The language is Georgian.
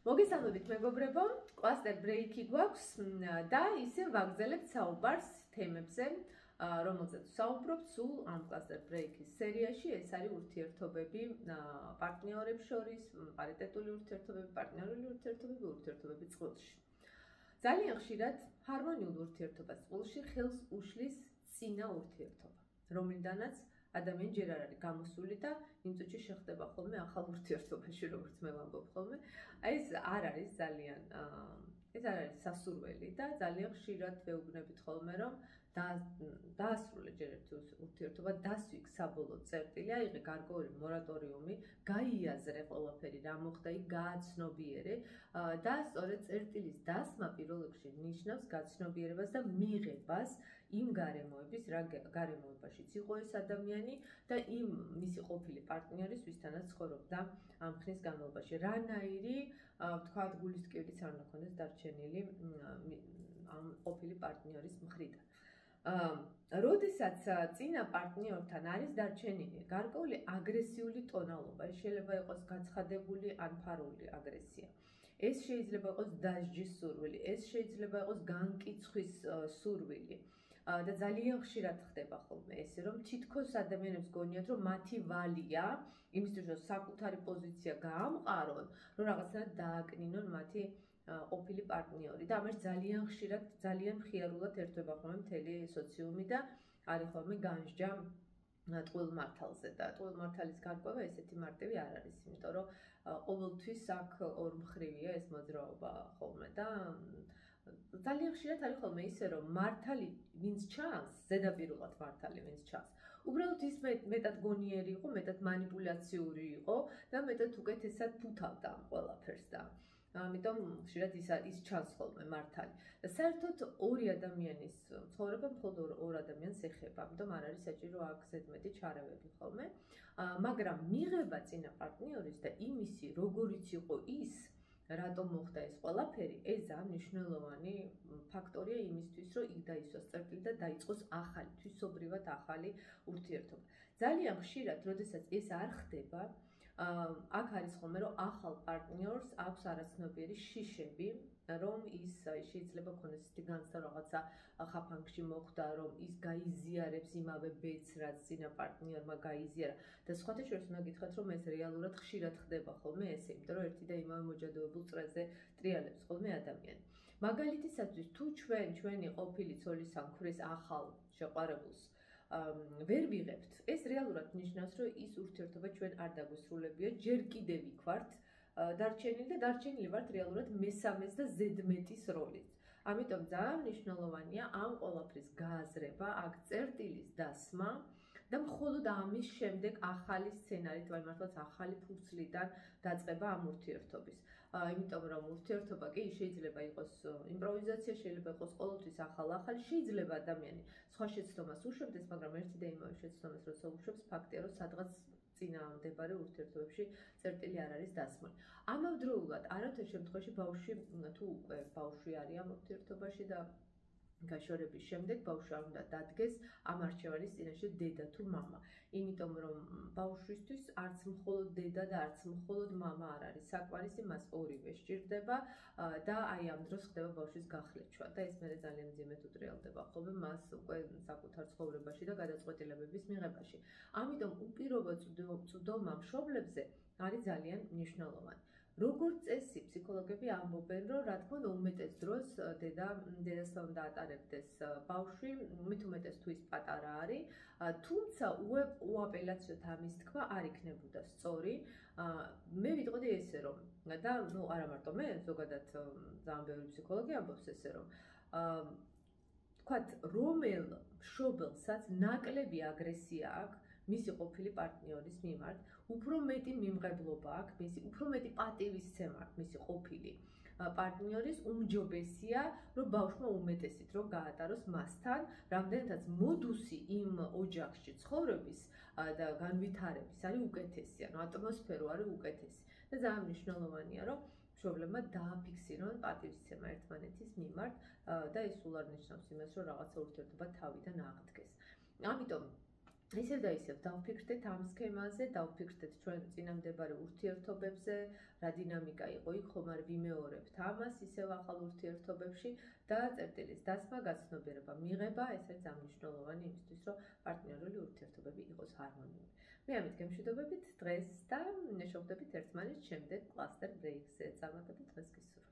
მოგესალმებით მეგობრებო, კლასტერ ბრეიკი გვაქვს და ისე ვაგრძელებთ საუბარს თემებზე, რომელზეც ვსაუბრობთ სულ ამ კლასტერ ბრეიკის სერიაში. ეს არის ურთიერთობები პარტნიორებს შორის, პარიტეტული ურთიერთობები, პარტნიორული ურთიერთობები, ურთიერთობები წყვილში. ძალიან ხშირად ჰარმონიულ ურთიერთობას წყვილში ხელს უშლის წინა ურთიერთობა, რომლიდანაც ადამიანი ჯერ არ არის გამოსული და იმ წუთში შეხდება ხოლმე ახალ ურთიერთობაში, როგორც მე ვამბობ ხოლმე. ეს არ არის ძალიან ეს არ არის სასურველი და ძალიან ხშირად ვეუბნებით ხოლმე, რომ დაასრულე ჯერ ერთი ურთიერთობა, დასვიქ საბოლოო წერტილი, აიღე გარკვეული მორატორიუმი, გაიაზრე ყველაფერი, რა მოხდა, იქ გააცნობიერე და სწორედ წერტილის დასმა პირველ რიგში ნიშნავს გაცნობიერებას და მიღებას იმ გარემოების, რა გარემოებაშიც იყო ეს ადამიანი და იმ მისი ყოფილი პარტნიორის, ვისთანაც ცხოვრობდა ამ ხნის განმავლობაში. რანაირი, თქვათ, გულისტკივრიც არ უნდა ქონდეს დარჩენილი ამ ყოფილი პარტნიორის მხრიდან. როდესაც წინა პარტნიორთან არის დარჩენილი გარკვეული აგრესიული ტონალობა, ეს შეიძლება იყოს გაცხადებული ან ფარული აგრესია. ეს შეიძლება იყოს დასჯის სურვილი, ეს შეიძლება იყოს განკიცხვის სურვილი. და ძალიან ხშირად ხდება ხოლმე ესე, რომ თითქოს ადამიანებს გონიათ, რომ მათი ვალია იმისთვის, რომ საკუთარი პოზიცია გაამყარონ, რომ რაღაცნაირად დააკნინონ მათი ყოფილი პარტნიორი და ამას ძალიან ხშირად, ძალიან მხიარულად ერთვება ხოლმე მთელი სოციუმი და არის ხოლმე განსჯა ტყუილ მართალზე და ტყუილ მართალის გარკვევა ესეთი მარტივი არ არის, იმიტომ რომ ყოველთვის აქ ორმხრივია ეს მოძრაობა ხოლმე და ძალიან ხშირად არის ხოლმე ისე, რომ მართალი ვინც ჩანს, ზედაპირულად მართალი ვინც ჩანს, უბრალოდ ის მეტად გონიერი იყო, მეტად манипуляციური იყო და მეტად უკეთესად ფუთავდა ამ ყველაფერს და ამიტომ ხშირად ის ჩანს ხოლმე მართალი. და საერთოდ ორი ადამიანის ცხოვრება მხოლოდ ორ ადამიანს ეხება, ამიტომ არ არის საჭირო აქ ზედმეტი ჩარევები ხოლმე. მაგრამ მიღება წინა პარტნიორის და იმისი, როგორიც იყო ის, რატომ მოხდა ეს ყველაფერი, ეს ძალიან მნიშვნელოვანი ფაქტორია იმისთვის, რომ იქ დაისვას წერტილი და დაიწყოს ახალი, თვისობრივად ახალი ურთიერთობა. ძალიან ხშირად, როდესაც ეს არ ხდება, აქ არის ხოლმე, რომ ახალ პარტნიორს აქვს არაცნობიერი შიშები, რომ ის შეიძლება ქონდეს ისეთი განცდა რაღაცა ხაფანგში მოხდა, რომ ის გაიზიარებს იმავე ბედს, რაც წინა პარტნიორმა გაიზიარა და სხვათა შორის უნდა გითხრათ, რომ ეს რეალურად ხშირად ხდება ხოლმე ესე, იმიტომ რომ ერთი და იმავე მოჯადოებულ წრეზე ტრიალებს ხოლმე ადამიანი. მაგალითისათვის, თუ ჩვენი ყოფილი ცოლის ან ქმრის ახალ შეყვარებულს ვერ ვიღებთ, ეს რეალურად ნიშნავს, რომ ის ურთიერთობა ჩვენ არ დაგვესრულებია, ჯერ კიდევ იქ ვართ დარჩენილი და დარჩენილი ვართ რეალურად მესამეს და ზედმეტის როლით. ამიტომ ძალიან მნიშვნელოვანია ამ ყველაფრის გააზრება, აქ წერტილის დასმა და მხოლოდ ამის შემდეგ ახალი სცენარით, ვაი მართლაც ახალი ფურცლიდან დაწყება ამ ურთიერთობის. იმიტომ რომ ურთიერთობა კი შეიძლება იყოს იმპროვიზაცია, შეიძლება იყოს ყოველთვის ახალი, შეიძლება ადამიანი სხვა შეცდომას უშვებდეს, მაგრამ ერთი და იმავე შეცდომას როცა უშვებს, ფაქტია რომ სადღაც წინამდებარე ურთიერთობებში წერტილი არ არის დასმული. ამავდროულად, არავითარ შემთხვევაში ბავშვი თუ უკვე ბავშვი არის ამ ურთიერთობაში და გაშორების შემდეგ ბავშვი არ უნდა დადგეს ამ არჩევანის წინაშე დედა თუ მამა. იმიტომ რომ ბავშვისთვის არც მხოლოდ დედა და არც მხოლოდ მამა არ არის საკმარისი, მას ორივე სჭირდება და აი ამ დროს ხდება ბავშვის გახლეჩვა და ეს მერე ძალიან მძიმედ უტრიალდება ხოლმე მას უკვე საკუთარ ცხოვრებაში და გადაწყვეტილებების მიღებაში. ამიტომ უპირობო წვდომა მშობლებზე არის ძალიან მნიშვნელოვანი. როგორც წესი, ფსიქოლოგები ამბობენ, რომ რა თქმა უნდა უმეტეს დროს დედასთან უნდა ატარებდეს ბავშვი, მით უმეტეს თუ ის პატარა არის, თუმცა უაპელაციოდ ამის თქვა არ იქნებოდა სწორი. მე ვიტყოდი ესე რომ და არა მარტო მე, ზოგადად ძალიან ბევრი ფსიქოლოგი ამბობს ესე რომ თქვათ, რომელ მშობელსაც ნაკლები აგრესია აქვს მისი ყოფილი პარტნიორის მიმართ, უფრო მეტი მიმღებლობა აქვს, უფრო მეტი პატივისცემა აქვს მისი ყოფილი პარტნიორის, უმჯობესია, რომ ბავშვმა უმეტესით რომ გაატაროს მასთან, რამდენადაც მოდუსი იმ ოჯახში ცხოვრების და განვითარების არის უკეთესი, ანუ ატმოსფერო არის უკეთესი. და ძალიან მნიშვნელოვანია, რომ მშობლებმა დააფიქსირონ პატივისცემა ერთმანეთის მიმართ და ეს სულ არ ნიშნავს იმას, რომ რაღაცა ურთიერთობა თავიდან აღდგეს. ამიტომ ისევ და ისევ დავფიქრდეთ ამ სქემაზე, დავფიქრდეთ ჩვენ წინამდებარე ურთიერთობებზე, რა დინამიკა იყო იქ, ხომ არ ვიმეორებთ ამას ისევ ახალ ურთიერთობებში და წერტილის დასმა, გაცნობიერება, მიღება, ეს არის ამნიშვნელოვანი იმისთვის, რომ პარტნიორული ურთიერთობები იყოს ჰარმონიული. მე ამით გემშვიდობებით დღეს და შევხვდებით ერთმანეთს შემდეგ კლასტერ ბრეიქზე. წამაგდებით დღეს გისურვებთ.